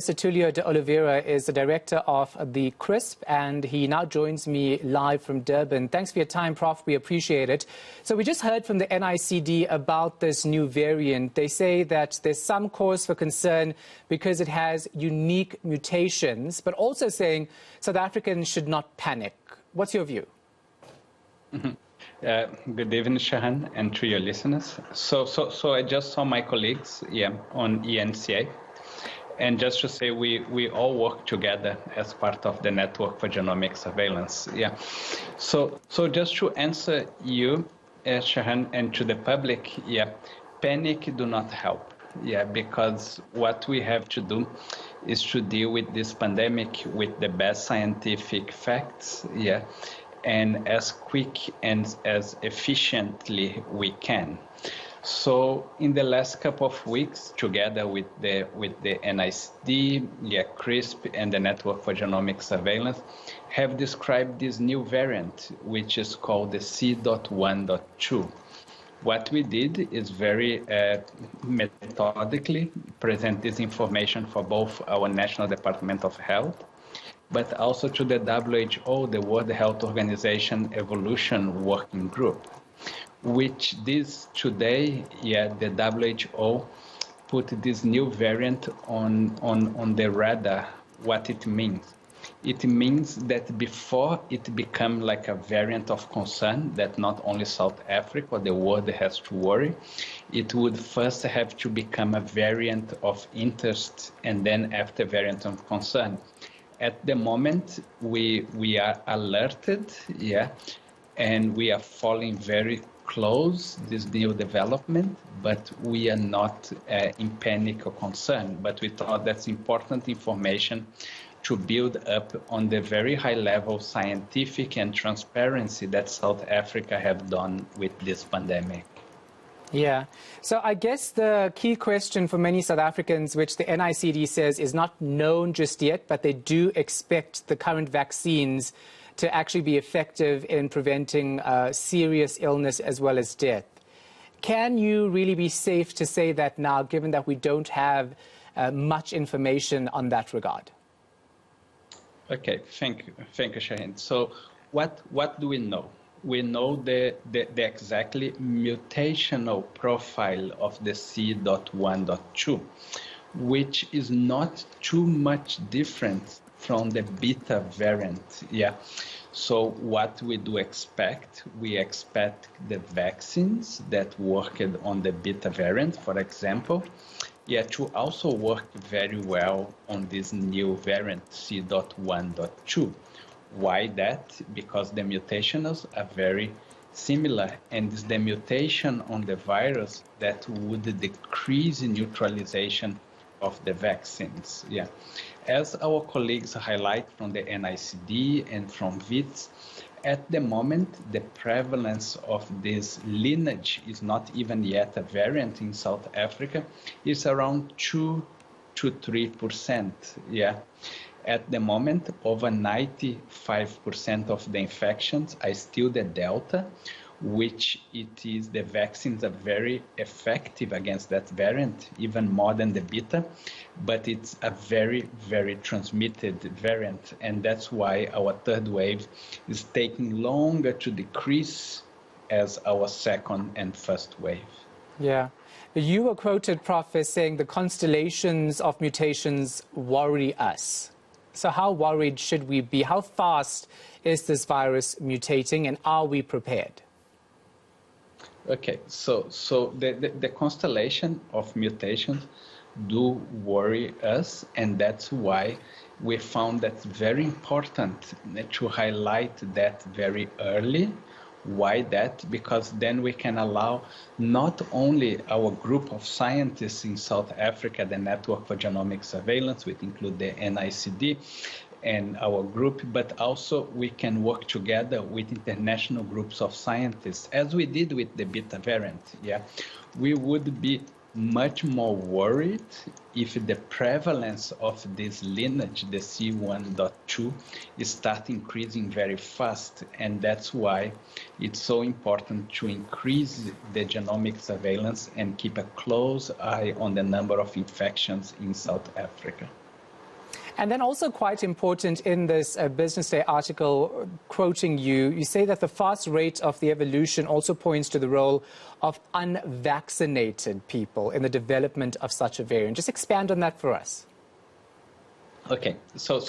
Mr. Túlio de Oliveira is the director of the CRISP, and he now joins me live from Durban. Thanks for your time, Prof. We appreciate it. So we just heard from the NICD about this new variant. They say that there's some cause for concern because it has unique mutations, but also saying South Africans should not panic. What's your view? Good evening, Shahan, and to your listeners. So I just saw my colleagues on eNCA. And just to say, we all work together as part of the Network for Genomic Surveillance. So just to answer you, Shahan, and to the public, panic do not help. Because what we have to do is to deal with this pandemic with the best scientific facts, and as quick and as efficiently we can. So in the last couple of weeks, together with the NICD, CRISP, and the Network for Genomic Surveillance, have described this new variant, which is called the C.1.2. What we did is very methodically present this information for both our National Department of Health, but also to the WHO, the World Health Organization Evolution Working Group, which this today, the WHO put this new variant on the radar. What it means? It means that before it become like a variant of concern that not only South Africa, the world has to worry, it would first have to become a variant of interest and then after variant of concern. At the moment, we are alerted, and we are following very close this new development, but we are not in panic or concern. But we thought that's important information to build up on the very high level scientific and transparency that South Africa have done with this pandemic. Yeah. So I guess the key question for many South Africans, which the NICD says is not known just yet, but they do expect the current vaccines to actually be effective in preventing serious illness as well as death. Can you really be safe to say that now, given that we don't have much information on that regard? Okay, thank you, Shaheen. So what do we know? We know the exactly mutational profile of the C.1.2, which is not too much different from the beta variant. So what we do expect, we expect the vaccines that worked on the beta variant, for example, to also work very well on this new variant C.1.2. Why that? Because the mutations are very similar, and it's the mutation on the virus that would decrease neutralization of the vaccines. As our colleagues highlight from the NICD and from VITS, at the moment, the prevalence of this lineage is not even yet a variant in South Africa. It's around 2 to 3%. At the moment, over 95% of the infections are still the Delta, which it is the vaccines are very effective against that variant, even more than the Beta, but it's a very, very transmitted variant. And that's why our third wave is taking longer to decrease as our second and first wave. You were quoted, Prof, as saying the constellations of mutations worry us. So how worried should we be? How fast is this virus mutating, and are we prepared? Okay, so the constellation of mutations do worry us, and that's why we found that very important to highlight that very early. Why that? Because then we can allow not only our group of scientists in South Africa, the Network for Genomic Surveillance, which include the NICD and our group, but also we can work together with international groups of scientists, as we did with the Beta variant. We would be much more worried if the prevalence of this lineage, the C.1.2, start increasing very fast. And that's why it's so important to increase the genomic surveillance and keep a close eye on the number of infections in South Africa. And then also quite important in this Business Day article, quoting you, you say that the fast rate of the evolution also points to the role of unvaccinated people in the development of such a variant. Just expand on that for us. Okay, so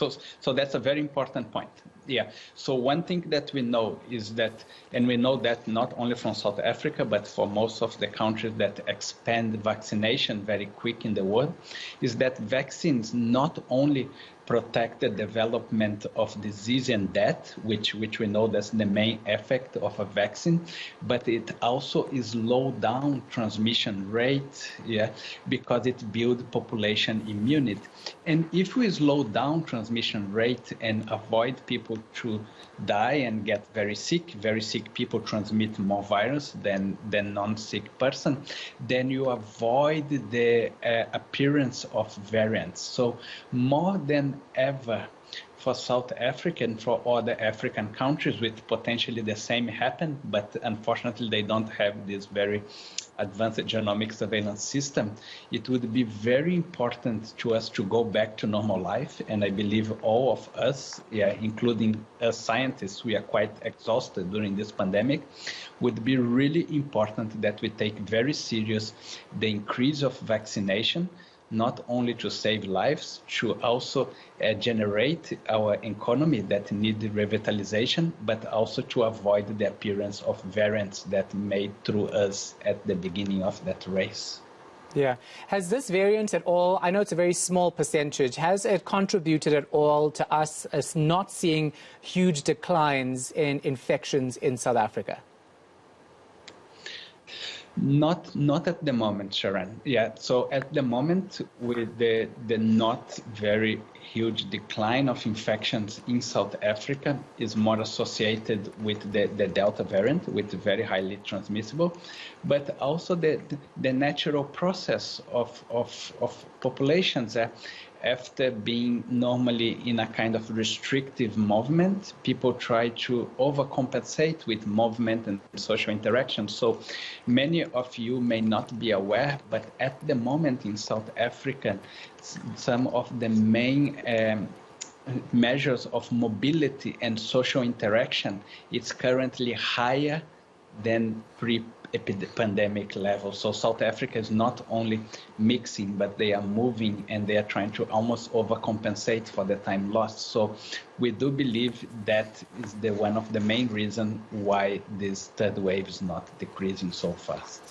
that's a very important point. Yeah, so one thing that we know is that, and we know that not only from South Africa, but for most of the countries that expand vaccination very quick in the world, is that vaccines not only protect the development of disease and death, which we know that's the main effect of a vaccine, but it also slows down transmission rate, because it builds population immunity. And if we slow down transmission rate and avoid people to die and get very sick people transmit more virus than non-sick person, then you avoid the appearance of variants. So more than ever for South Africa and for other African countries with potentially the same happen, but unfortunately they don't have this very advanced genomic surveillance system, it would be very important to us to go back to normal life. And I believe all of us, including us scientists, we are quite exhausted during this pandemic, would be really important that we take very serious the increase of vaccination, not only to save lives, to also generate our economy that needs revitalization, but also to avoid the appearance of variants that made through us at the beginning of that race. Yeah. Has this variant at all, I know it's a very small percentage, has it contributed at all to us as not seeing huge declines in infections in South Africa? Not at the moment, Sharon. Yeah, so at the moment, with the not very huge decline of infections in South Africa is more associated with the Delta variant, with very highly transmissible, but also the natural process of populations. After being normally in a kind of restrictive movement, people try to overcompensate with movement and social interaction. So many of you may not be aware, but at the moment in South Africa, some of the main measures of mobility and social interaction is currently higher than pre-pandemic level. So South Africa is not only mixing, but they are moving and they are trying to almost overcompensate for the time lost. So we do believe that is one of the main reasons why this third wave is not decreasing so fast.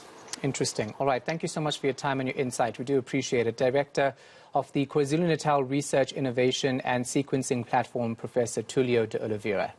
Interesting. All right. Thank you so much for your time and your insight. We do appreciate it. Director of the KwaZulu-Natal Research, Innovation and Sequencing Platform, Professor Túlio de Oliveira.